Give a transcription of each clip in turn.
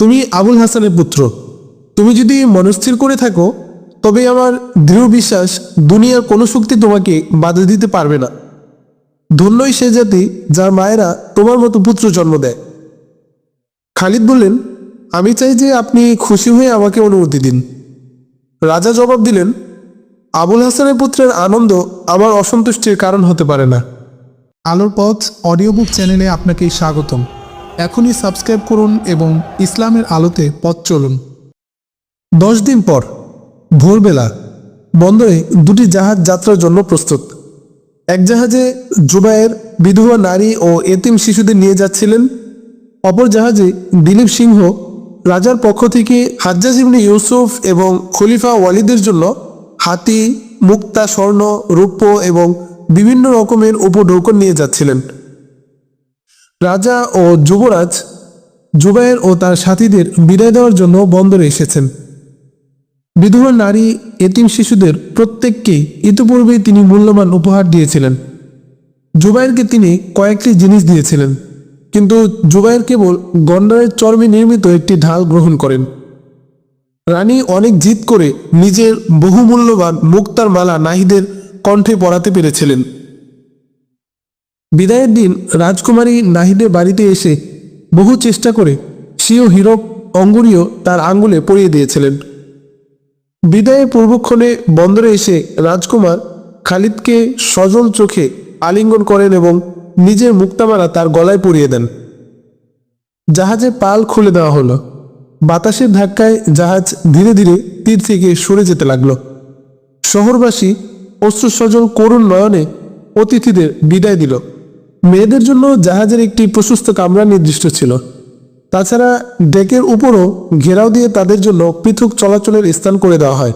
তুমি আবুল হাসানের পুত্র। তুমি যদি মনস্থির করে থাকো, তবে আমার দৃঢ় বিশ্বাস দুনিয়ার কোনো শক্তি তোমাকে বাধা দিতে পারবে না। ধন্যই সে জাতি যার মায়েরা তোমার মতো পুত্র জন্ম দেয়। খালিদ বললেন, আমি চাই যে আপনি খুশি হয়ে আমাকে অনুমতি দিন। রাজা জবাব দিলেন, আবুল হাসানের পুত্রের আনন্দ আমার অসন্তুষ্টির কারণ হতে পারে না। আলোর পথ অডিও বুক চ্যানেলে আপনাকে স্বাগতম। এখনই সাবস্ক্রাইব করুন এবং ইসলামের আলোতে পথ চলুন। 10 দিন পর ভোরবেলা বন্দরে দুটি জাহাজ যাত্রার জন্য প্রস্তুত। এক জাহাজে জুবায়ের বিধবা নারী ও এতিম শিশুদের নিয়ে যাচ্ছিলেন। অপর জাহাজে দিলীপ সিংহ রাজার পক্ষ থেকে হাজ্জাজ ইবনে ইউসুফ এবং খলিফা ওয়ালিদের জন্য হাতি, মুক্তা, স্বর্ণ, রৌপ্য এবং বিভিন্ন রকমের উপঢৌকন নিয়ে যাচ্ছিলেন। রাজা ও যুবরাজ জুবায়ের ও তার সাথীদের বিদায় দেওয়ার জন্য বন্দরে এসেছেন। বিধবা নারী, এতিম শিশুদের প্রত্যেককেই ইতিপূর্বেই তিনি মূল্যবান উপহার দিয়েছিলেন। জুবায়েরকে তিনি কয়েকটি জিনিস দিয়েছিলেন, কিন্তু জুবায়ের কেবল গন্ডারের চর্মে নির্মিত একটি ঢাল গ্রহণ করেন। রানী অনেক জিদ করে নিজের বহুমূল্যবান মুক্তার মালা নাহিদের কণ্ঠে পরাতে পেরেছিলেন। বিদায়ের দিন রাজকুমারী নাহিদের বাড়িতে এসে বহু চেষ্টা করে স্বীয় হীরক অঙ্গুরীয় তার আঙ্গুলে পরিয়ে দিয়েছিলেন। বিদায়ের পূর্বক্ষণে বন্দরে এসে রাজকুমার খালিদকে সজল চোখে আলিঙ্গন করেন এবং নিজের মুক্তামালা তার গলায় পরিয়ে দেন। জাহাজের পাল খুলে দেওয়া হলো। বাতাসের ধাক্কায় জাহাজ ধীরে ধীরে তীর থেকে সরে যেতে লাগলো। শহরবাসী অশ্রুসজল করুণ নয়নে অতিথিদের বিদায় দিল। মেয়েদের জন্য জাহাজের একটি প্রশস্ত কামরা নির্দিষ্ট ছিল। তাছাড়া ডেকের উপরও ঘেরাও দিয়ে তাদের জন্য পৃথক চলাচলের স্থান করে দেওয়া হয়।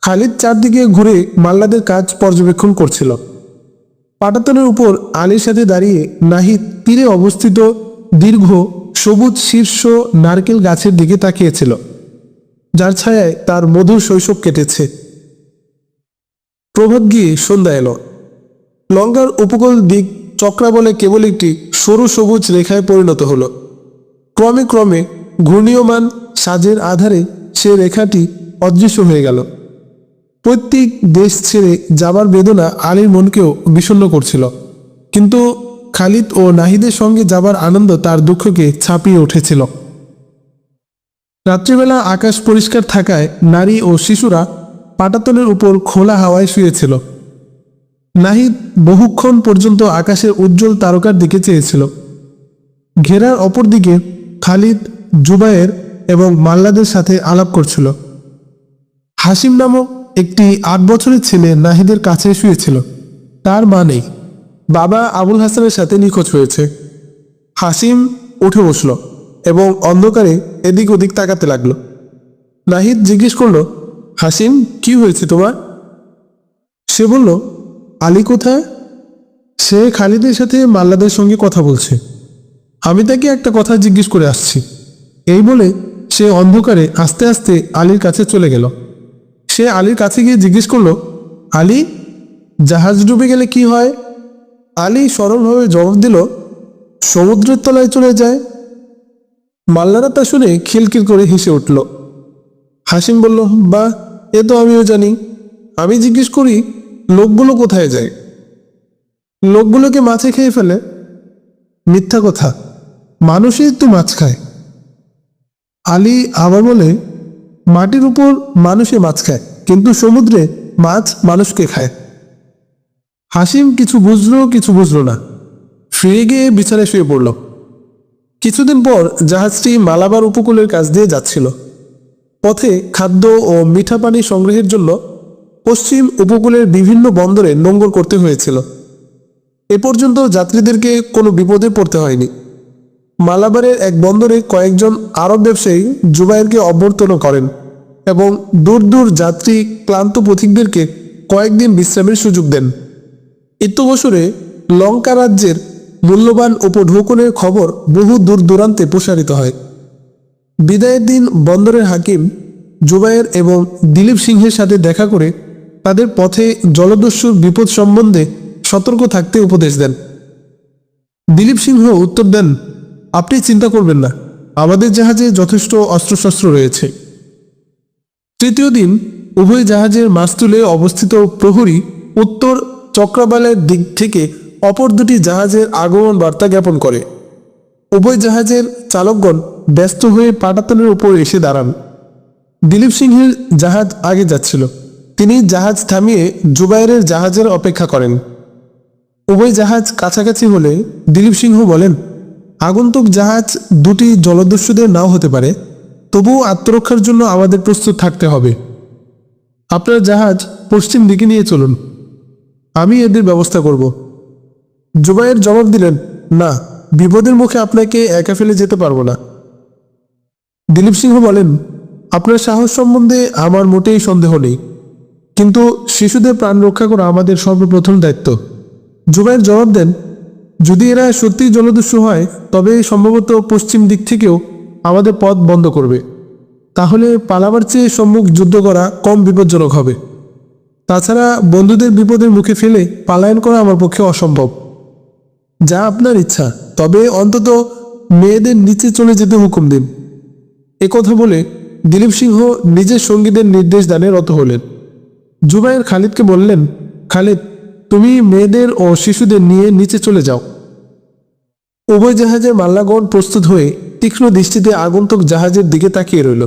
খালিদ চারদিকে ঘুরে মাল্লাদের কাজ পর্যবেক্ষণ করছিল। পাটাতনের উপর আলীর সাথে দাঁড়িয়ে নাহিদ তীরে অবস্থিত দীর্ঘ সবুজ শীর্ষ নারকেল গাছের দিকে তাকিয়েছিল, যার ছায়ায় তার মধুর শৈশব কেটেছে। প্রভাত গিয়ে সন্ধ্যা এলো। লঙ্কার উপকূল দিক চক্রাবলে কেবল একটি সরু সবুজ রেখায় পরিণত হলো। ক্রমে ক্রমে ঘূর্ণীয়মান সাজের আধারে সে রেখাটি অদৃশ্য হয়ে গেল। প্রত্যেক দেশ ছেড়ে যাবার বেদনা আলীর মনকেও বিষণ্ণ করছিল, কিন্তু খালিদ ও নাহিদের সঙ্গে যাবার আনন্দ তার দুঃখকে ছাপিয়ে উঠেছিল। রাত্রিবেলা আকাশ পরিষ্কার থাকায় নারী ও শিশুরা পাটাতনের উপর খোলা হাওয়ায় শুয়েছিল। নাহিদ বহুক্ষণ পর্যন্ত আকাশের উজ্জ্বল তারকার দিকে চেয়েছিল। ঘেরার অপর দিকে খালিদ, জুবায়ের এবং মাল্লাদের সাথে আলাপ করছিল। হাসিম নামক একটি 8 বছরের ছেলে নাহিদের কাছে শুয়েছিল। তার মা নেই, বাবা আবুল হাসানের সাথে নিখোঁজ হয়েছে। হাসিম উঠে বসল এবং অন্ধকারে এদিক ওদিক তাকাতে লাগলো। নাহিদ জিজ্ঞেস করল, হাসিম, কি হয়েছে তোমার? সে বলল, আলী কোথায়? সে খালিদের সাথে মাল্লাদের সঙ্গে কথা বলছে। আমি তাকে একটা কথা জিজ্ঞেস করে আসছি। এই বলে সে অন্ধকারে আস্তে আস্তে আলীর কাছে চলে গেল। সে আলীর কাছে গিয়ে জিজ্ঞেস করল, আলী, জাহাজ ডুবে গেলে কি হয়? আলী সরলভাবে জবাব দিল, সমুদ্রের তলায় চলে যায়। মাল্লারা তা শুনে খিলখিল করে হেসে উঠল। হাসিম বলল, বাহ, এ তো আমিও জানি। আমি জিজ্ঞেস করি, লোকগুলো কোথায় যায়? লোকগুলোকে মাছে খেয়ে ফেলে। মিথ্যা কথা, মানুষই তো মাছ খায়। আলী আবার বলে, মাটির উপর মানুষে মাছ খায়, কিন্তু সমুদ্রে মাছ মানুষকে খায়। হাসিম কিছু বুঝলো কিছু বুঝলো না, ফিরে গিয়ে বিছানায় শুয়ে পড়ল। কিছুদিন পর জাহাজটি মালাবার উপকূলের কাছ দিয়ে যাচ্ছিল। পথে খাদ্য ও মিঠা পানি সংগ্রহের জন্য পশ্চিম উপকূলের বিভিন্ন বন্দরে নোঙ্গর করতে হয়েছিল। এ পর্যন্ত যাত্রীদেরকে কোনো বিপদে পড়তে হয়নি। মালাবারের এক বন্দরে কয়েকজন আরব ব্যবসায়ী জুবায়েরকে অভ্যর্থনা করেন এবং দূর দূর যাত্রী ক্লান্ত পথিকদেরকে কয়েকদিন বিশ্রামের সুযোগ দেন। ইত্যবসরে লঙ্কা রাজ্যের মূল্যবান উপঢৌকনের খবর বহু দূর দূরান্তে প্রসারিত হয়। বিদায়ের দিন বন্দরের হাকিম জুবায়ের এবং দিলীপ সিংহের সাথে দেখা করে তাদের পথে জলদস্যুর বিপদ সম্বন্ধে সতর্ক থাকতে উপদেশ দেন। দিলীপ সিংহ উত্তর দেন, আপনি চিন্তা করবেন না, আমাদের জাহাজে যথেষ্ট অস্ত্রশস্ত্র রয়েছে। তৃতীয় দিন উভয় জাহাজের মাস্তুলে অবস্থিত প্রহরী উত্তর চক্রাবালের দিক থেকে অপর দুটি জাহাজের আগমন বার্তা জ্ঞাপন করে। উভয় জাহাজের চালকগণ ব্যস্ত হয়ে পাটাতনের উপর এসে দাঁড়ান। দিলীপ সিংহের জাহাজ আগে যাচ্ছিল। তিনি জাহাজ থামিয়ে জুবাইরের জাহাজের অপেক্ষা করেন। উভয় জাহাজ কাছাকাছি হলে দিলীপ সিংহ বলেন, আগন্তুক জাহাজ দুটি জলদস্যুদের নাও হতে পারে, তবুও আত্মরক্ষার জন্য আমাদের প্রস্তুত থাকতে হবে। আপনার জাহাজ পশ্চিম দিকে নিয়ে চলুন, আমি এদের ব্যবস্থা করব। জুবাইর জবাব দিলেন, না, বিপদের মুখে আপনাকে একা ফেলে যেতে পারবো না। দিলীপ সিংহ বলেন, আপনার সাহস সম্বন্ধে আমার মোটেই সন্দেহ নেই, কিন্তু শিশুদের প্রাণ রক্ষা করা আমাদের সর্বপ্রথম দায়িত্ব। জুবাইর জবাব দেন, যদি এরা সত্যিই জলদস্যু হয় তবে সম্ভবত পশ্চিম দিক থেকেও আমাদের পথ বন্ধ করবে। তাহলে পালাবার চেয়ে সম্মুখ যুদ্ধ করা কম বিপজ্জনক হবে। তাছাড়া বন্ধুদের বিপদের মুখে ফেলে পালায়ন করা আমার পক্ষে অসম্ভব। যা আপনার ইচ্ছা, তবে অন্তত মেয়েদের নিচে চলে যেতে হুকুম দিন। একথা বলে দিলীপ সিংহ নিজের সঙ্গীদের নির্দেশ দানে রত হলেন। জুবাইর খালিদকে বললেন, খালিদ, তুমি মেয়েদের ও শিশুদের নিয়ে নিচে চলে যাও। উভয় জাহাজের মাল্লাগণ প্রস্তুত হয়ে তীক্ষ্ণ দৃষ্টিতে আগন্তুক জাহাজের দিকে তাকিয়ে রইল।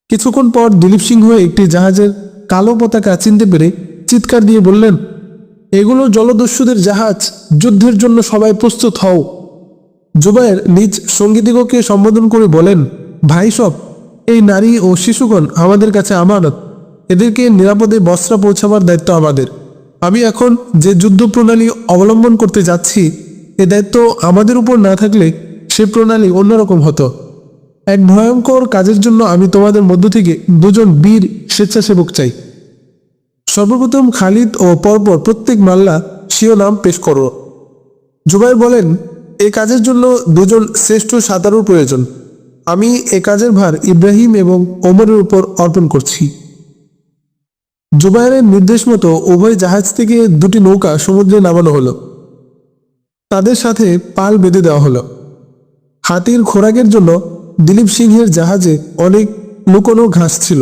কিছুক্ষণ পর দিলীপ সিংহ একটি জাহাজের কালো পতাকা চিনতে পেরে চিৎকার দিয়ে বললেন, এগুলো জলদস্যুদের জাহাজ, যুদ্ধের জন্য সবাই প্রস্তুত হও। জুবাইর নিজ সঙ্গীদিগকে সম্বোধন করে বলেন, ভাই সব, এই নারী ও শিশুগণ আমাদের কাছে আমানত, এদেরকে নিরাপদে বস্ত্রা পৌঁছাবার দায়িত্ব আমাদের। আমি এখন যে যুদ্ধ প্রণালী অবলম্বন করতে যাচ্ছি, এ দায়িত্ব আমাদের উপর না থাকলে সে প্রণালী অন্যরকম হতো। এক ভয়ঙ্কর কাজের জন্য আমি তোমাদের মধ্য থেকে দুজন বীর স্বেচ্ছাসেবক চাই। সর্বপ্রথম খালিদ ও পরপর প্রত্যেক মাল্লা স্বীয় নাম পেশ করো। জুবাইর বলেন, এ কাজের জন্য দুজন শ্রেষ্ঠ সাঁতারুর প্রয়োজন। আমি এ কাজের ভার ইব্রাহিম এবং ওমরের উপর অর্পণ করছি। জুবাইরের নির্দেশ মতো উভয় জাহাজ থেকে দুটি নৌকা সমুদ্রে নামানো হলো। তাদের সাথে পাল বেঁধে দেওয়া হলো। হাতির খোরাকের জন্য দিলীপ সিংহের জাহাজে অনেক লুকোনো ঘাস ছিল।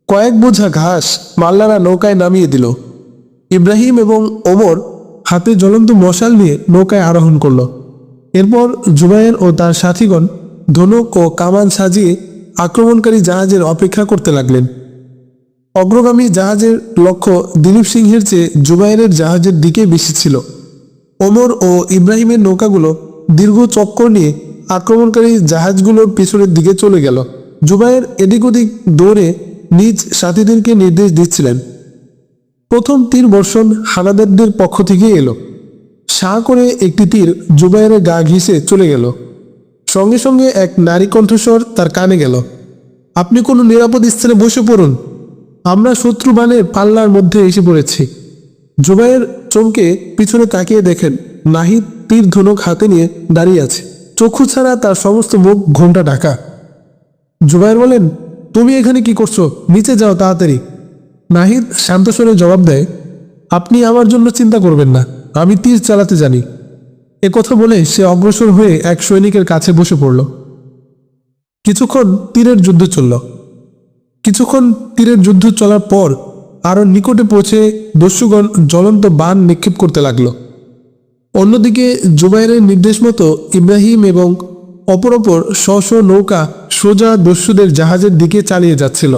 কয়েক বোঝা ঘাস মাল্লারা নৌকায় নামিয়ে দিল। ইব্রাহিম এবং ওমর হাতে জ্বলন্ত মশাল নিয়ে নৌকায় আরোহণ করল। এরপর জুবাইর ও তার সাথীগণ ধনুক ও কামান সাজিয়ে আক্রমণকারী জাহাজের অপেক্ষা করতে লাগলেন। অগ্রগামী জাহাজের লক্ষ্য দিলীপ সিংহের চেয়ে জুবাইরের জাহাজের দিকে বেশি ছিল। ওমর ও ইব্রাহিমের নৌকাগুলো দীর্ঘ চক্কর নিয়ে আক্রমণকারী জাহাজগুলোর পিছনের দিকে চলে গেল। জুবাইর এদিক ওদিক দৌড়ে নিজ সাথীদেরকে নির্দেশ দিচ্ছিলেন। প্রথম তীর বর্ষণ হানাদারদের পক্ষ থেকে এলো। সাঁ করে একটি তীর জুবাইরের গা ঘিসে চলে গেল। সঙ্গে সঙ্গে এক নারী কণ্ঠস্বর তার কানে গেল, আপনি কোনো নিরাপদ স্থানে বসে পড়ুন, আমরা শত্রু বানের পাল্লার মধ্যে এসে পড়েছি। জুবাইর চমকে পিছনে তাকিয়ে দেখেন নাহিদ তীর ধনুক হাতে নিয়ে দাঁড়িয়ে আছে। চক্ষু ছাড়া তার সমস্ত মুখ ঘোমটা ঢাকা। জুবাইর বলেন, তুমি এখানে কি করছো? নিচে যাও তাড়াতাড়ি। নাহিদ শান্তস্বরে জবাব দেয়, আপনি আমার জন্য চিন্তা করবেন না, আমি তীর চালাতে জানি। কথা বলে সে অগ্রসর হয়ে এক সৈনিকের কাছে বসে পড়ল। কিছুক্ষণ তীরের যুদ্ধ চলার পর আরো নিকটে পৌঁছে দস্যুগণ জ্বলন্ত বাণ নিক্ষেপ করতে লাগলো। অন্যদিকে জুবাইরের নির্দেশ মতো ইব্রাহিম এবং অপর স্ব নৌকা সোজা দস্যুদের জাহাজের দিকে চালিয়ে যাচ্ছিল।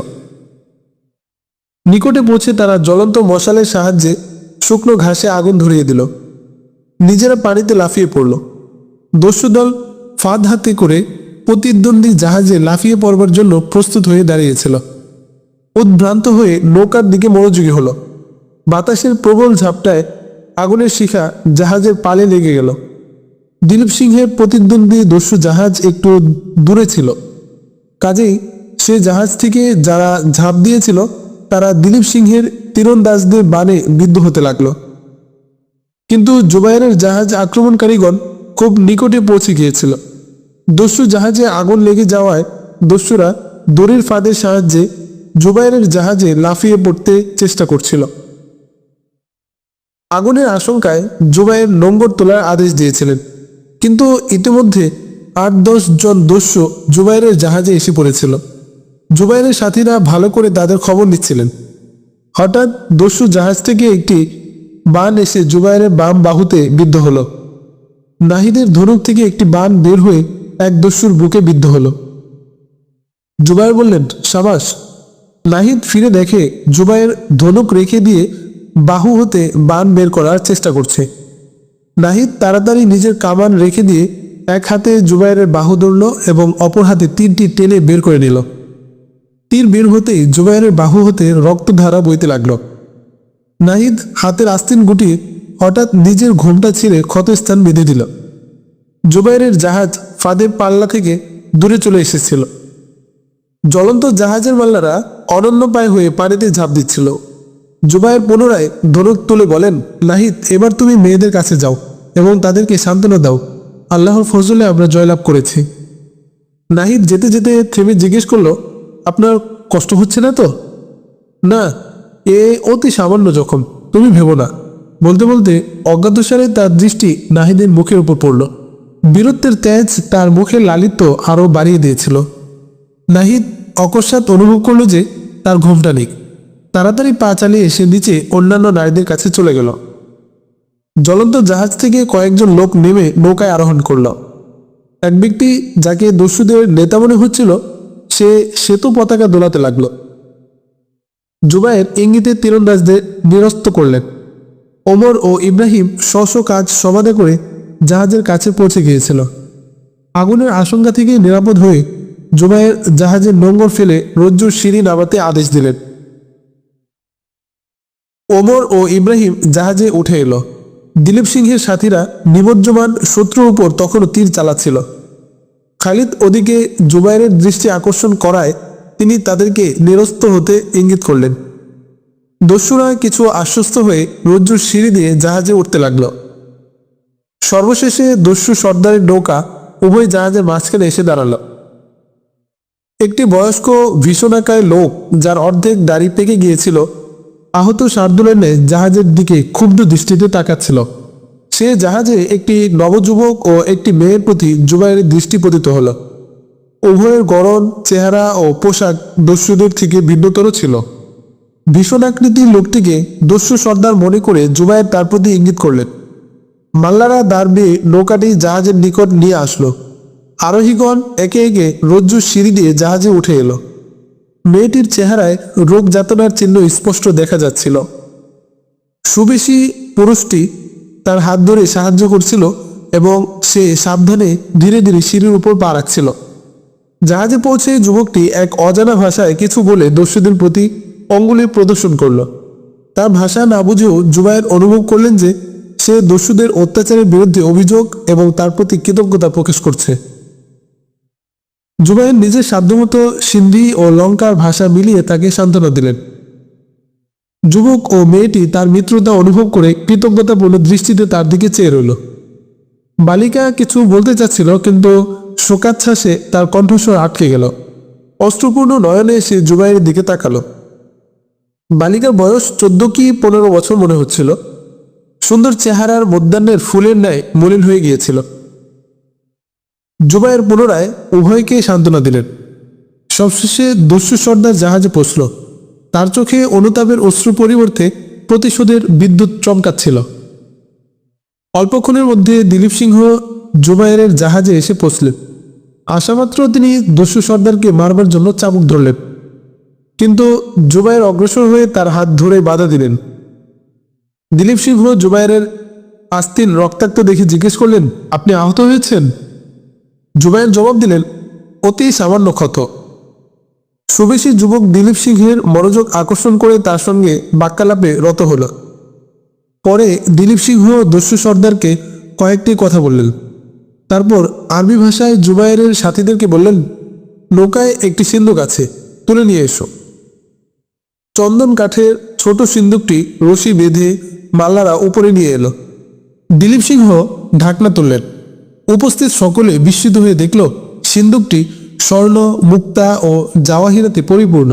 নিকটে পৌঁছে তারা জ্বলন্ত মশালের সাহায্যে শুকনো ঘাসে আগুন ধরিয়ে দিল। নিজেরা পানিতে লাফিয়ে পড়ল। দস্যুদল ফাঁদ হাতে করে প্রতিদ্বন্দ্বী জাহাজে লাফিয়ে পড়বার জন্য প্রস্তুত হয়ে দাঁড়িয়েছিল। উদ্ভ্রান্ত হয়ে নৌকার দিকে মনোযোগী হলো। বাতাসের প্রবল ঝাপটায় আগুনের শিখা জাহাজের পালে লেগে গেল। দিলীপ সিংহের প্রতিদ্বন্দ্বী দস্যু জাহাজ একটু দূরে ছিল, কাজেই সে জাহাজ থেকে যারা ঝাঁপ দিয়েছিল তারা দিলীপ সিংহের তীরন্দাজদের বাণে বিদ্ধ হতে লাগলো। কিন্তু জুবাইরের জাহাজ আক্রমণকারীগণ খুব নিকটে পৌঁছে গিয়েছিল। দস্যু জাহাজে আগুন লেগে যাওয়ায় দস্যুরা দড়ির ফাঁদের সাহায্যে জুবাইরের জাহাজে লাফিয়ে পড়তে চেষ্টা করছিল। আগুনের আশঙ্কায় জুবাইর নোঙ্গর তোলার আদেশ দিয়েছিলেন, কিন্তু ইতিমধ্যে 8-10 জন দস্যু জুবাইরের জাহাজে এসে পড়েছিল। জুবাইরের সাথীরা ভালো করে তাদের খবর নিচ্ছিলেন। হঠাৎ দস্যু জাহাজ থেকে একটি বান এসে জুবাইরের বাম বাহুতে বিদ্ধ হলো। নাহিদের ধনুক থেকে একটি বান বের হয়ে এক দস্যুর বুকে বিদ্ধ হলো। জুবাইর বললেন, সাবাস। নাহিদ ফিরে দেখে জুবাইর ধনুক রেখে দিয়ে বাহু হতে বান বের করার চেষ্টা করছে। নাহিদ তাড়াতাড়ি নিজের কামান রেখে দিয়ে এক হাতে জুবাইরের বাহু ধরল এবং অপর হাতে তীরটি টেনে বের করে নিল। তীর বের হতেই জুবাইরের বাহু হতে রক্তধারা বইতে লাগল। নাহিদ হাতের আস্তিন গুটিয়ে হঠাৎ নিজের ঘোমটা ছিঁড়ে ক্ষতস্থান বেঁধে দিল। জুবাইরের জাহাজ ফাঁদের পাল্লা থেকে দূরে চলে এসেছিল। জ্বলন্ত জাহাজের মাল্লারা অনন্য পায় হয়ে পানিতে ঝাঁপ দিচ্ছিল। জুবাইর পুনরায় ধনুক তুলে বলেন, নাহিদ, এবার তুমি মেয়েদের কাছে যাও এবং তাদেরকে সান্ত্বনা দাও। আল্লাহর ফজলে আমরা জয়লাভ করেছি। নাহিদ যেতে যেতে থেমে জিজ্ঞেস করলো, আপনার কষ্ট হচ্ছে না তো? না, এ অতি সামান্য জখম, তুমি ভেবো না। বলতে বলতে অজ্ঞাতসারে তার দৃষ্টি নাহিদের মুখের উপর পড়ল। বীরত্বের তেজ তার মুখের লালিত্য আরও বাড়িয়ে দিয়েছিল। নাহিদ অকস্মাৎ অনুভব করল যে তার ঘোমটা নেই। তাড়াতাড়ি পা চালিয়ে এসে নিচে অন্যান্য নারীদের কাছে চলে গেল। জ্বলন্ত জাহাজ থেকে কয়েকজন লোক নেমে নৌকায় আরোহণ করল। এক ব্যক্তি, যাকে দস্যুদের নেতা মনে হচ্ছিল, সে সেতু পতাকা দোলাতে লাগল। জুবাইর ইঙ্গিতে তীরন্দাজদের নিরস্ত করলেন। ওমর ও ইব্রাহিম স্ব কাজ সমাধা করে জাহাজের কাছে পৌঁছে গিয়েছিল। আগুনের আশঙ্কা থেকে নিরাপদ হয়ে জুবাইর জাহাজের নোঙর ফেলে রজ্জুর সিঁড়ি নামাতে আদেশ দিলেন। ওমর ও ইব্রাহিম জাহাজে উঠে এলো। দিলীপ সিংহের সাথীরা নিমজ্জমান শত্রুর উপর তখনও তীর চালাচ্ছিল। খালিদ ওদিকে জুবাইরের দৃষ্টি আকর্ষণ করায় তিনি তাদেরকে নিরস্ত হতে ইঙ্গিত করলেন। দস্যুরা কিছু আশ্বস্ত হয়ে রজ্জুর সিঁড়ি দিয়ে জাহাজে উঠতে লাগল। সর্বশেষে দস্যু সর্দারের নৌকা উভয় জাহাজের মাঝখানে এসে দাঁড়ালো। একটি বয়স্ক ভীষণাকায় লোক, যার অর্ধেক দাড়ি পেকে গিয়েছিল, আহত শার্দুলের ন্যায় জাহাজের দিকে ক্ষুব্ধ দৃষ্টিতে তাকাচ্ছিল। সে জাহাজে একটি নবযুবক ও একটি মেয়ের প্রতি জুবাইরের দৃষ্টি পতিত হল। উভয়ের গড়ন, চেহারা ও পোশাক দস্যুদের থেকে ভিন্নতর ছিল। ভীষণ আকৃতির লোকটিকে দস্যু সর্দার মনে করে জুবাইর তার প্রতি ইঙ্গিত করলেন। মাল্লারা দাঁড় বেয়ে নৌকাটি জাহাজের নিকট নিয়ে আসলো। আরোহীগণ একে একে রজ্জুর সিঁড়ি দিয়ে জাহাজে উঠে এলো। মেয়েটির চেহারায় রোগ যাতনার চিহ্ন স্পষ্ট দেখা যাচ্ছিল। সুবেশী পুরুষটি তার হাত ধরে সাহায্য করছিল এবং সে সাবধানে ধীরে ধীরে সিঁড়ির উপর পা রাখছিল। জাহাজে পৌঁছে যুবকটি এক অজানা ভাষায় কিছু বলে দস্যুদের প্রতি অঙ্গুলি প্রদর্শন করল। তার ভাষা না বুঝেও জুবাইর অনুভব করলেন যে সে দস্যুদের অত্যাচারের বিরুদ্ধে অভিযোগ এবং তার প্রতি কৃতজ্ঞতা প্রকাশ করছে। জুবাইর নিজের সাধ্যমতো সিন্ধি ও লঙ্কার ভাষা মিলিয়ে তাকে সান্ত্বনা দিলেন। যুবক ও মেয়েটি তার মিত্রতা অনুভব করে কৃতজ্ঞতাপূর্ণ দৃষ্টিতে তার দিকে চেয়ে রইল। বালিকা কিছু বলতে চাচ্ছিল, কিন্তু শোকাচ্ছ্বাসে তার কণ্ঠস্বর আটকে গেল। অশ্রুপূর্ণ নয়নে সে জুবাইরের দিকে তাকালো। বালিকার বয়স 14 কি 15 বছর মনে হচ্ছিল। সুন্দর চেহারার মধ্যাহ্নের ফুলের ন্যায় মলিন হয়ে গিয়েছিল। জুবাইর পুনরায় উভয়কে সান্ত্বনা দিলেন। সবশেষে দস্যু সর্দার জাহাজে পৌঁছল। তার চোখে অনুতাপের অশ্রু পরিবর্তে প্রতিশোধের বিদ্যুৎ চমকাচ্ছিল। অল্পক্ষণের মধ্যে দিলীপ সিংহ জুবাইরের জাহাজে এসে পৌঁছলেন। আসামাত্র তিনি দস্যু সর্দারকে মারবার জন্য চাবুক ধরলেন, কিন্তু জুবাইর অগ্রসর হয়ে তার হাত ধরে বাধা দিলেন। দিলীপ সিংহ জুবাইরের আস্তিন রক্তাক্ত দেখে জিজ্ঞেস করলেন, আপনি আহত হয়েছেন? জুবাইর জবাব দিলেন, অতি সামান্য ক্ষত। সুবেশী যুবক দিলীপ সিংহের মনোযোগ আকর্ষণ করে তার সঙ্গে বাক্যালাপে রত হল। পরে দিলীপ সিংহ দস্যু সর্দারকে কয়েকটি কথা বললেন। তারপর আরবি ভাষায় জুবাইরের সাথীদেরকে বললেন, নৌকায় একটি সিন্দুক আছে, তুলে নিয়ে এসো। চন্দন কাঠের ছোট সিন্দুকটি রশি বেঁধে মাল্লারা উপরে নিয়ে এলো। দিলীপ সিংহ ঢাকনা তুললেন। উপস্থিত সকলে বিস্মিত হয়ে দেখল সিন্দুকটি স্বর্ণ, মুক্তা ও জাওয়াহিরাতে পরিপূর্ণ।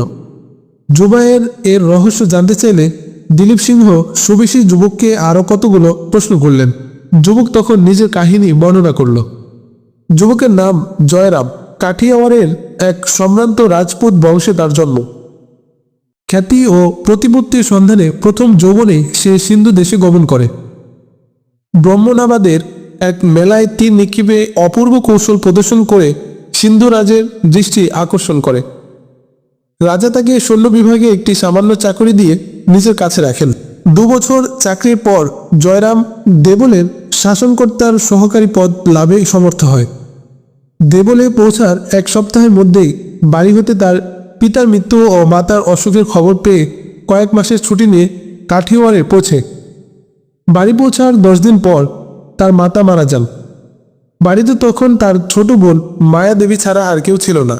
জুবাইর এর রহস্য জানতে চাইলে দিলীপ সিংহ সুবেশী যুবককে আরও কতগুলো প্রশ্ন করলেন। যুবক তখন নিজের কাহিনী বর্ণনা করল। যুবকের নাম জয়রাম। কাঠিয়াওয়াড়ের এক সম্ভ্রান্ত রাজপুত বংশে তার জন্ম। খ্যাতি ও প্রতিপত্তির সন্ধানে প্রথম যৌবনে সে সিন্ধু দেশে গমন করে। ব্রহ্মনাবাদের এক মেলায় তীর নিক্ষেপে অপূর্ব কৌশল প্রদর্শন করে সিন্ধু রাজের দৃষ্টি আকর্ষণ করে। রাজা তাকে সৈন্য বিভাগে একটি সামান্য চাকরি দিয়ে নিজের কাছে রাখেন। 2 বছর চাকরির পর জয়রাম দেবলের শাসনকর্তার সহকারী পদ লাভে সমর্থ হয়। দেবলে পৌঁছার 1 সপ্তাহের মধ্যেই বাড়ি হতে তার পিতার মৃত্যু ও মাতার অসুখের খবর পেয়ে কয়েক মাসের ছুটি নিয়ে কাঠিয়াওয়াড়ে পৌঁছে। বাড়ি পৌঁছার 10 দিন পর তার মাতা মারা যান। বাড়িতে তখন তার ছোট বোন মায়াদেবী ছাড়া আর কেউ ছিল না।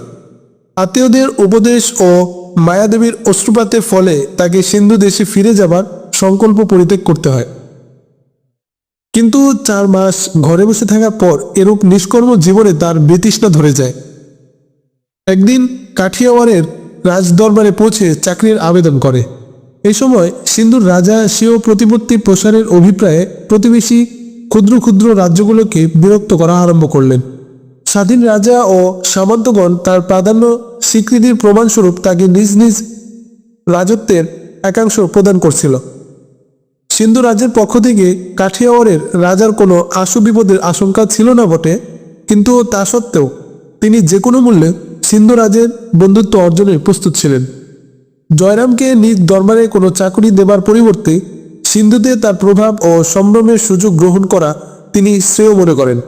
আত্মীয়দের উপদেশ ও মায়াদেবীর অশ্রুপাতের ফলে তাকে সিন্ধু দেশে ফিরে যাবার সংকল্প পরিত্যাগ করতে হয়। কিন্তু 4 মাস ঘরে বসে থাকার পর এরূপ নিষ্কর্ম জীবনে তার বিতৃষ্ণা ধরে যায়। একদিন কাঠিয়াওয়াড়ের রাজদরবারে পৌঁছে চাকরির আবেদন করে। এই সময় সিন্ধুর রাজা স্বীয় প্রতিপত্তি প্রসারের অভিপ্রায়ে প্রতিবেশী ক্ষুদ্র ক্ষুদ্র রাজ্যগুলোকে বিরক্ত করা আরম্ভ করলেন। স্বাধীন রাজা ও সামন্তগণ তার প্রাধান্য স্বীকৃতির প্রমাণস্বরূপ তাকে নিজ নিজ রাজত্বের একাংশ প্রদান করছিল। সিন্ধু রাজ্যের পক্ষ থেকে কাঠিয়াওয়াড়ের রাজার কোনো আশু বিপদের আশঙ্কা ছিল না বটে, কিন্তু তা সত্ত্বেও তিনি যে কোনো মূল্যে সিন্ধু রাজের বন্ধুত্ব অর্জনে প্রস্তুত ছিলেন। জয়রামকে নিজ দরবারে কোনো চাকরি দেবার পরিবর্তে সিন্ধুতে তার প্রভাব ও সম্ভ্রমের সুযোগ গ্রহণ করা তিনি শ্রেয় মনে করেন।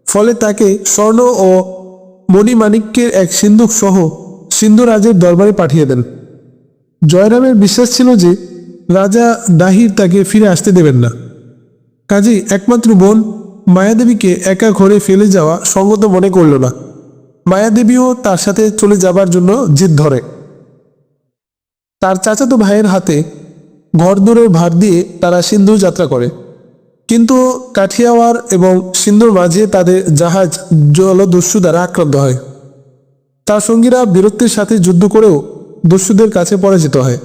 ফলে তাকে স্বর্ণ ও মণিমাণিক্যের এক সিন্ধুক সহ সিন্ধু রাজের দরবারে পাঠিয়ে দেন। জয়রামের বিশ্বাস ছিল যে রাজা দাহির তাকে ফিরে আসতে দেবেন না। কাজেই একমাত্র বোন মায়াদেবীকে একা ঘরে ফেলে যাওয়া সঙ্গত মনে করল না। মায়াদেবীও তার সাথে চলে যাবার জন্য জিদ ধরে। তার চাচাতো ভাইয়ের হাতে ঘরদোরের ভার দিয়ে তারা সিন্ধু যাত্রা করে। কিন্তু কাঠিয়াওয়াড় এবং সিন্ধুর মাঝে তাদের জাহাজ জলদস্যু দ্বারা আক্রান্ত হয়। তার সঙ্গীরা বীরত্বের সাথে যুদ্ধ করেও দস্যুদের কাছে পরাজিত হয়।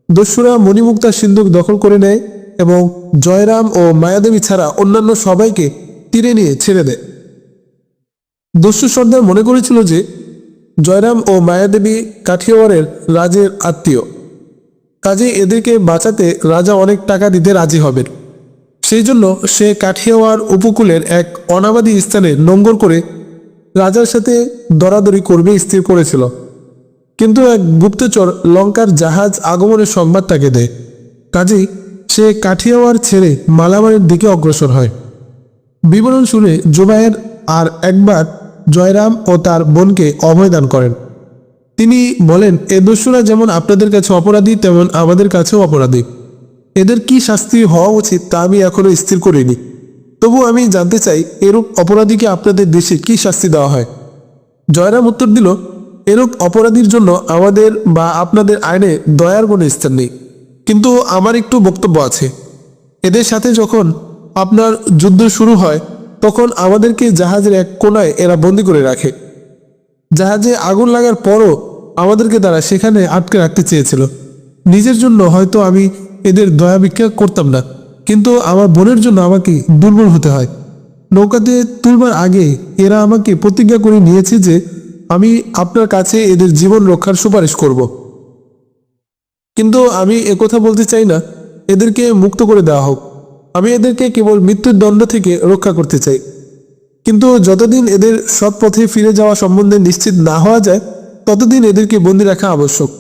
দস্যুরা মণিমুক্তা সিন্ধুক দখল করে নেয় এবং জয়রাম ও মায়াদেবী ছাড়া অন্যান্য সবাইকে তীরে নিয়ে ছেড়ে দেয়। দস্যু সর্দার মনে করেছিল যে জয়রাম ও মায়াদেবী কাঠিয়াওয়াড়ের রাজের আত্মীয়, কাজেই এদেরকে বাঁচাতে রাজা অনেক টাকা দিতে রাজি হবেন। সেই জন্য সে কাঠিয়াওয়াড় উপকূলের এক অনাবাদী স্থানে নোঙ্গর করে রাজার সাথে দরাদরি করবে স্থির করেছিল। কিন্তু এক গুপ্তচর লঙ্কার জাহাজ আগমনের সংবাদ তাকে দেয়। কাজেই সে কাঠিয়াওয়াড় ছেড়ে মালাবারের দিকে অগ্রসর হয়। বিবরণ শুনে জুবায়ের আর একবার জয়রাম ও তার বোনকে অভয় দান করেন। তিনি বলেন, এ দস্যুরা যেমন আপনাদের কাছে অপরাধী তেমন আমাদের কাছেও অপরাধী। এদের কি শাস্তি হওয়া উচিত তা আমি এখনো স্থির করিনি। তবু আমি জানতে চাই, এরূপ অপরাধীকে আপনাদের দেশে কি শাস্তি দেওয়া হয়? জয়রাম উত্তর দিল, এরূপ অপরাধীর জন্য আমাদের বা আপনাদের আইনে দয়ার কোনো স্থান নেই। কিন্তু আমার একটু বক্তব্য আছে। এদের সাথে যখন আপনার যুদ্ধ শুরু হয় তখন আমাদেরকে জাহাজের এক কোনায় এরা বন্দি করে রাখে। জাহাজে আগুন লাগার পরও আমাদেরকে তারা সেখানে আটকে রাখতে চেয়েছিল। নিজের জন্য হয়তো আমি এদের দয়া ভিক্ষা করতাম না, কিন্তু আমার বোনের জন্য আমাকে দুর্বল হতে হয়। নৌকাতে তুলবার আগে এরা আমাকে প্রতিজ্ঞা করে নিয়েছে যে আমি আপনার কাছে এদের জীবন রক্ষার সুপারিশ করব। কিন্তু আমি একথা বলতে চাই না এদেরকে মুক্ত করে দেওয়া হোক। আমি এদেরকে কেবল মৃত্যুর দণ্ড থেকে রক্ষা করতে চাই। কিন্তু যতদিন এদের সৎ পথে ফিরে যাওয়া সম্বন্ধে নিশ্চিত না হওয়া যায় ততদিন এদেরকে বন্দি রাখা আবশ্যক।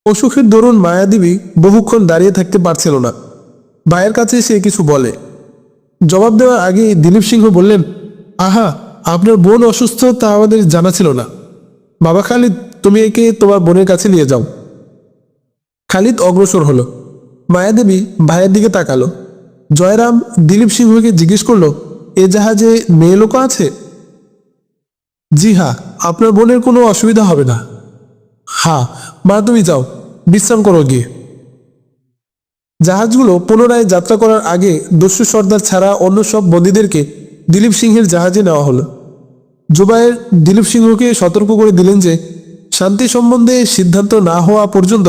অসুখের দরুন মায়াদেবী বহুক্ষণ দাঁড়িয়ে থাকতে পারছিল না। ভাইয়ের কাছে সে কিছু বলে। জবাব দেওয়ার আগে দিলীপ সিংহ বললেন, আহা, আপনার বোন অসুস্থ তা আমাদের জানা ছিল না। বাবা খালিদ, তুমি একে তোমার বোনের কাছে নিয়ে যাও। খালিদ অগ্রসর হলো। মায়াদেবী ভাইয়ের দিকে তাকালো। জয়রাম দিলীপ সিংহকে জিজ্ঞেস করলো, এ জাহাজে মেয়ে লোক আছে? জি হ্যাঁ, আপনার বোনের কোনো অসুবিধা হবে না। হ্যাঁ মা, তুমি যাও, বিশ্রাম করো গিয়ে। জাহাজগুলো পুনরায় যাত্রা করার আগে দস্যু সর্দার ছাড়া অন্য সব বন্দীদেরকে দিলীপ সিংহের জাহাজে নেওয়া হলো। জুবায়ের দিলীপ সিংহকে সতর্ক করে দিলেন যে শান্তি সম্বন্ধে সিদ্ধান্ত না হওয়া পর্যন্ত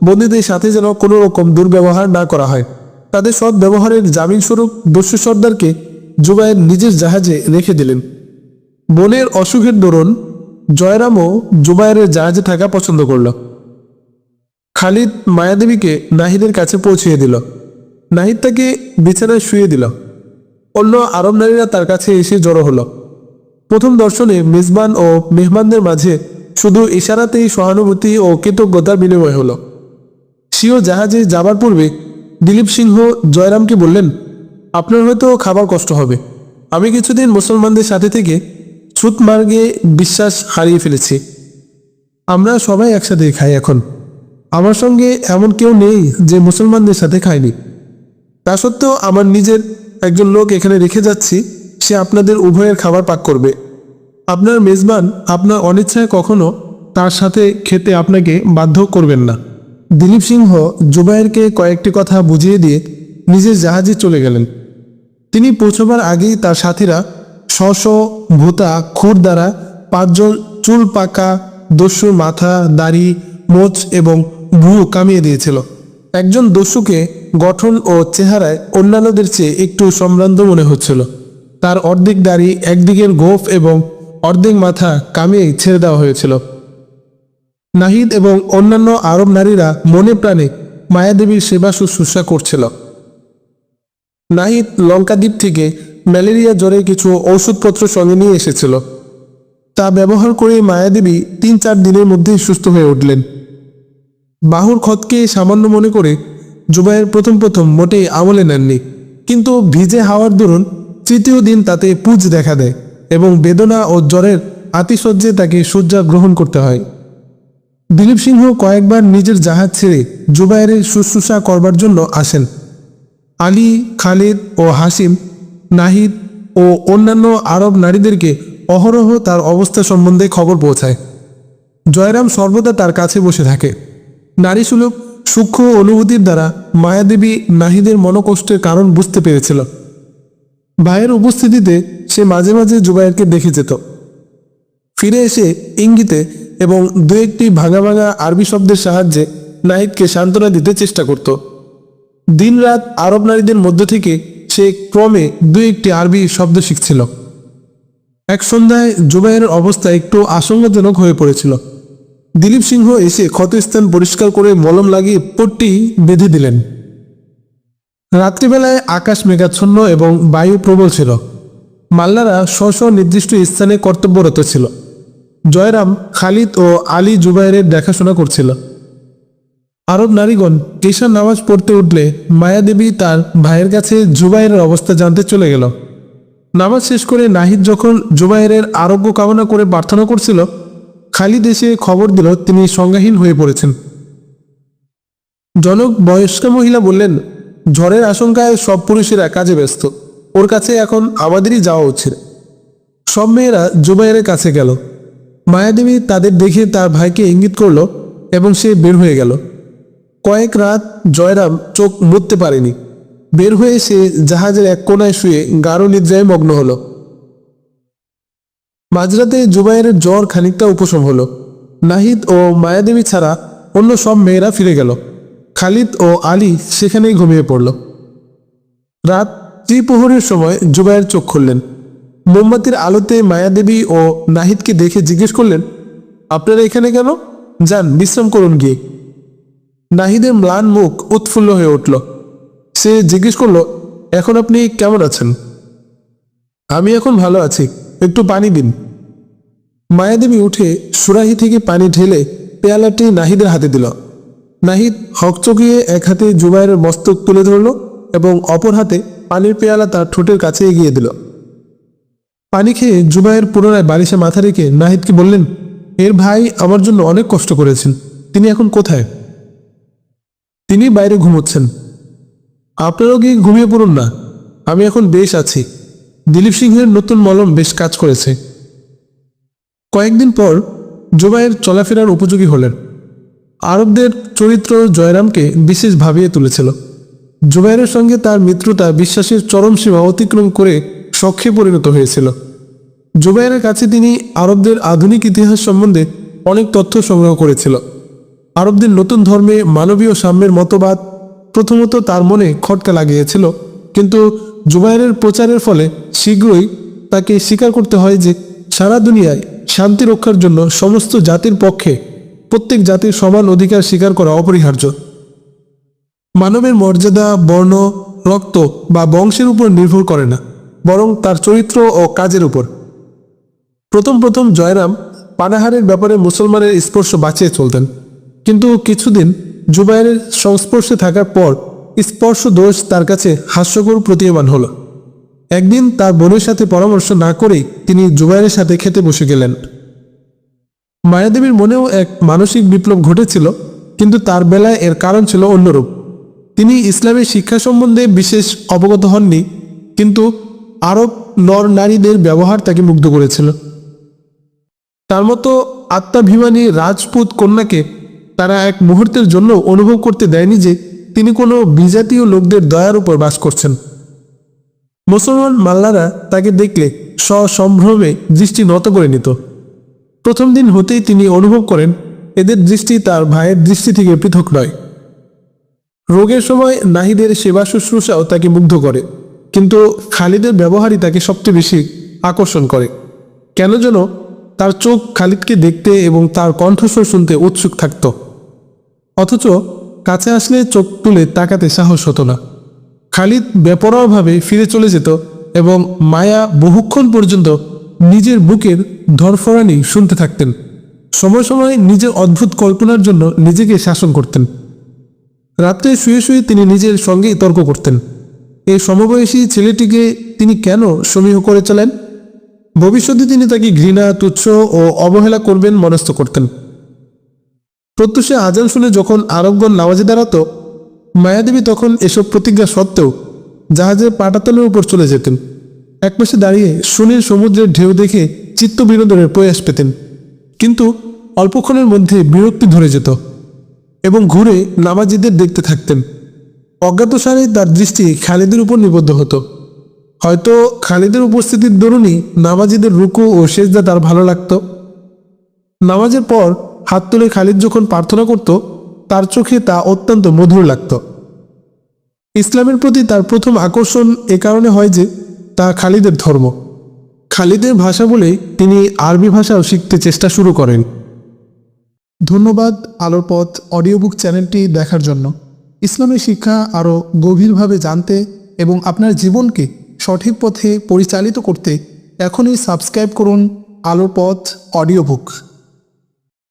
বন্দীদের সাথে যেন কোনো রকম দুর্ব্যবহার না করা হয়। তাদের সৎ ব্যবহারের জামিন স্বরূপ দস্যু সর্দারকে জুবায়ের নিজের জাহাজে রেখে দিলেন। বোনের অসুখের দরুন জয়রামও জুবায়েরের জাহাজে থাকা পছন্দ করল। খালিদ মায়াদেবীকে নাহিদের কাছে পৌঁছিয়ে দিল। নাহিদ তাকে বিছানায় শুয়ে দিল। অন্য আরব নারীরা তার কাছে এসে জড়ো হলো। প্রথম দর্শনে মেজবান ও মেহমানদের মাঝে শুধু ইশারাতেই সহানুভূতি ও কৃতজ্ঞতার বিনিময় হলো। স্বীয় জাহাজে যাবার পূর্বে দিলীপ সিংহ জয়রামকে বললেন, আপনার হয়তো খাবার কষ্ট হবে। আমি কিছুদিন মুসলমানদের সাথে থেকে ছুতমার্গে বিশ্বাস হারিয়ে ফেলেছি। আমরা সবাই একসাথে খাই এখন। আমার সঙ্গে এমন কেউ নেই যে মুসলমানদের সাথে খায়নি। তা সত্ত্বেও আমার নিজের একজন লোক এখানে রেখে যাচ্ছি, সে আপনাদের উভয়ের খাবার পাক করবে। আপনার মেজবান আপনার অনিচ্ছায় কখনো তার সাথে খেতে আপনাকে বাধ্য করবেন না। দিলীপ সিংহ জুবায়েরকে কয়েকটি কথা বুঝিয়ে দিয়ে নিজের জাহাজে চলে গেলেন। তিনি পৌঁছবার আগেই তার সাথীরা ভূতা খুর দ্বারা 5 জন চুল পাকা দস্যুর মাথা, দাড়ি, মোচ এবং ভ্রু কামিয়ে দিয়েছিল। একজন দস্যুকে গঠন ও চেহারায় অন্যান্যদের চেয়ে একটু সম্ভ্রান্ত মনে হচ্ছিল। তার অর্ধেক দাড়ি, একদিকের গোঁফ এবং অর্ধেক মাথা কামিয়েই ছেড়ে দেওয়া হয়েছিল। নাহিদ এবং অন্যান্য আরব নারীরা মনে প্রাণে মায়াদেবীর সেবা শুশ্রূষা করছিল। নাহিদ লঙ্কাদ্বীপ থেকে ম্যালেরিয়া জ্বরে কিছু ঔষধপত্র সঙ্গে নিয়ে এসেছিল। তা ব্যবহার করে মায়াদেবী 3-4 দিনের মধ্যেই সুস্থ হয়ে উঠলেন। বাহুর ক্ষতকে সামান্য মনে করে জুবায়ের প্রথম মোটেই আমলে নেননি, কিন্তু ভিজে হাওয়ার দরুন 3য় দিন তাতে পুঁজ দেখা দেয় এবং বেদনা ও জ্বরের আতিশয্যে তাকে শয্যা গ্রহণ করতে হয়। দিলীপ সিংহ কয়েকবার নিজের জাহাজ ছেড়ে জুবায়েরের শুশ্রূষা করবার জন্য আসেন। আলী, খালিদ ও হাসিম, নাহিদ ও অন্যান্য আরব নারীদেরকে অহরহ তার অবস্থা সম্বন্ধে খবর পৌঁছায়। জয়রাম সর্বদা তার কাছে বসে থাকে। নারীসুলভ সূক্ষ্ম অনুভূতির দ্বারা মায়াদেবী নাহিদের মনোকষ্টের কারণ বুঝতে পেরেছিল। ভাইয়ের উপস্থিতিতে সে মাঝে মাঝে জুবায়েরকে দেখে যেত। ফিরে এসে ইঙ্গিতে এবং 2-1টি ভাঙা ভাঙা আরবি শব্দের সাহায্যে নাহিদকে সান্ত্বনা দিতে চেষ্টা করত। দিনরাত আরব নারীদের মধ্য থেকে সে ক্রমে 2-1টি আরবি শব্দ শিখছিল। এক সন্ধ্যায় জুবায়েরের অবস্থা একটু আশঙ্কাজনক হয়ে পড়েছিল। দিলীপ সিংহ এসে ক্ষতস্থান পরিষ্কার করে মলম লাগিয়ে পট্টি বেঁধে দিলেন। রাত্রিবেলায় আকাশ মেঘাচ্ছন্ন এবং বায়ু প্রবল ছিল। মাল্লারা স্ব নির্দিষ্ট স্থানে কর্তব্যরত ছিল। জয়রাম, খালিদ ও আলী জুবায়েরের দেখাশোনা করছিল। আরব নারীগণ ঈশার নামাজ পড়তে উঠলে মায়াদেবী তার ভাইয়ের কাছে জুবায়েরের অবস্থা জানতে চলে গেল। নামাজ শেষ করে নাহিদ যখন জুবায়েরের আরোগ্য কামনা করে প্রার্থনা করছিল, খালিদ এসে খবর দিল তিনি সংজ্ঞাহীন হয়ে পড়েছেন। জনক বয়স্কা মহিলা বললেন, ঝড়ের আশঙ্কায় সব পুরুষেরা কাজে ব্যস্ত, ওর কাছে এখন আমাদেরই যাওয়া উচিত। সব মেয়েরা জুবায়েরের কাছে গেল। মায়াদেবী তাদের দেখে তার ভাইকে ইঙ্গিত করল এবং সে বের হয়ে গেল। কয়েক রাত জয়রাম চোখ মুছতে পারেনি। বের হয়ে সে জাহাজের এক কোনায় শুয়ে গাঢ় নিদ্রায় মগ্ন হল। মাঝরাতে জুবায়েরের জ্বর খানিকটা উপশম হলো। নাহিদ ও মায়াদেবী ছাড়া অন্য সব মেয়েরা ফিরে গেল। খালিদ ও আলী সেখানেই ঘুমিয়ে পড়ল। রাত ত্রিপ্রহরের সময় জুবায়ের চোখ খুললেন। মোমবাতির আলোতে মায়াদেবী ও নাহিদকে দেখে জিজ্ঞেস করলেন, আপনারা এখানে কেন? যান, বিশ্রাম করুন গিয়ে। নাহিদের ম্লান মুখ উৎফুল্ল হয়ে উঠল। সে জিজ্ঞেস করল, এখন আপনি কেমন আছেন? আমি এখন ভালো আছি, একটু পানি দিন। মায়াদেবী উঠে সুরাহি থেকে পানি ঢেলে পেয়ালাটি নাহিদের হাতে দিল। নাহিদ হকচকিয়ে এক হাতে জুবায়েরের মস্তক তুলে ধরল এবং অপর হাতে পানির পেয়ালা তার ঠোঁটের কাছে এগিয়ে দিল। পানি খেয়ে জুবায়ের পুনরায় বালিশে মাথা রেখে নাহিদকে বললেন, এর ভাই আমার জন্য অনেক কষ্ট করেছেন, তিনি এখন কোথায়? তিনি বাইরে ঘুমোচ্ছেন। আপনারাও গিয়ে ঘুমিয়ে পড়ুন না, আমি এখন বেশ আছি। দিলীপ সিংহের নতুন মলম বেশ কাজ করেছে। কয়েকদিন পর জুবায়ের চলাফেরার উপযোগী হলেন। আরবদের চরিত্র জয়রামকে বিশেষ ভাবিয়ে তুলেছিল। জুবায়েরের সঙ্গে তার মিত্রতা বিশ্বাসের চরম সীমা অতিক্রম করে সখ্যে পরিণত হয়েছিল। জুবায়েরের কাছে তিনি আরবদের আধুনিক ইতিহাস সম্বন্ধে অনেক তথ্য সংগ্রহ করেছিল। আরবদের নতুন ধর্মে মানবীয় সাম্যের মতবাদ প্রথমত তার মনে খটকা লাগিয়েছিল, কিন্তু জুবাইরের প্রচারের ফলে শীঘ্রই তাকে স্বীকার করতে হয় যে সারা দুনিয়ায় শান্তি রক্ষার জন্য সমস্ত জাতির পক্ষে প্রত্যেক জাতির সমান অধিকার স্বীকার করা অপরিহার্য। মানবের মর্যাদা বর্ণ, রক্ত বা বংশের উপর নির্ভর করে না, বরং তার চরিত্র ও কাজের উপর। প্রথম প্রথম জয়রাম পানাহারের ব্যাপারে মুসলমানের স্পর্শ বাঁচিয়ে চলতেন, কিন্তু কিছুদিন জুবাইরের সংস্পর্শে থাকার পর স্পর্শ দোষ তার কাছে হাস্যকর প্রতীয়মান হলো। একদিন তার বোনের সাথে পরামর্শ না করেই তিনি জুবাইরের সাথে খেতে বসে গেলেন। মায়াদেবীর মনেও এক মানসিক বিপ্লব ঘটেছিল, কিন্তু তার বেলায় এর কারণ ছিল অন্যরূপ। তিনি ইসলামের শিক্ষা সম্বন্ধে বিশেষ অবগত হননি, কিন্তু আরব নর নারীদের ব্যবহার তাকে মুগ্ধ করেছিল। তার মতো আত্মাভিমানী রাজপুত কন্যাকে তারা এক মুহূর্তের জন্য অনুভব করতে দেয়নি যে তিনি কোনো বিজাতীয় লোকদের দয়ার উপর বাস করছেন। মুসলমান মাল্লারা তাকে দেখলে সসম্ভ্রমে দৃষ্টি নত করে নিত। প্রথম দিন হতেই তিনি অনুভব করেন এদের দৃষ্টি তার ভাইয়ের দৃষ্টি থেকে পৃথক নয়। রোগের সময় নাহিদের সেবা শুশ্রূষাও তাকে মুগ্ধ করে, কিন্তু খালিদের ব্যবহারই তাকে সবচেয়ে বেশি আকর্ষণ করে। কেন যেন তার চোখ খালিদকে দেখতে এবং তার কণ্ঠস্বর শুনতে উৎসুক থাকত, অথচ কাছে আসলে চোখ তুলে তাকাতে সাহস হতো না। খালিদ বেপরোয়াভাবে ফিরে চলে যেত এবং মায়া বহুক্ষণ পর্যন্ত নিজের বুকের ধরফরানি শুনতে থাকতেন। সময় সময় নিজের অদ্ভুত কল্পনার জন্য নিজেকে শাসন করতেন। রাত্রে শুয়ে শুয়ে তিনি নিজের সঙ্গেই তর্ক করতেন, এই সমবয়সী ছেলেটিকে তিনি কেন সমীহ করে চলেন। ভবিষ্যতে তিনি তাকে ঘৃণা, তুচ্ছ ও অবহেলা করবেন মনস্থ করতেন। প্রত্যুষে আজান শুনে যখন আরবগণ নামাজে দাঁড়াতো, মায়াদেবী তখন এসব প্রতিজ্ঞা সত্ত্বেও জাহাজের পাটাতনের উপর চলে যেতেন। একপাশে দাঁড়িয়ে সুনীল সমুদ্রের ঢেউ দেখে চিত্ত বিনোদনের প্রয়াস পেতেন, কিন্তু অল্পক্ষণের মধ্যে বিরক্তি ধরে যেত এবং ঘুরে নামাজিদের দেখতে থাকতেন। অজ্ঞাতসারে তার দৃষ্টি খালিদের উপর নিবদ্ধ হতো। হয়তো খালিদের উপস্থিতির দরুনই নামাজিদের রুকু ও সেজদা তার ভালো লাগত। নামাজের পর হাত তুলে খালিদ যখন প্রার্থনা করত, তার চোখে তা অত্যন্ত মধুর লাগত। ইসলামের প্রতি তার প্রথম আকর্ষণ এ কারণে হয় যে তা খালিদের ধর্ম। খালিদের ভাষা বলেই তিনি আরবি ভাষাও শিখতে চেষ্টা শুরু করেন। ধন্যবাদ আলোর পথ অডিও বুক চ্যানেলটি দেখার জন্য। ইসলামের শিক্ষা আরও গভীরভাবে জানতে এবং আপনার জীবনকে সঠিক পথে পরিচালিত করতে এখনই সাবস্ক্রাইব করুন আলোর পথ অডিও বুক।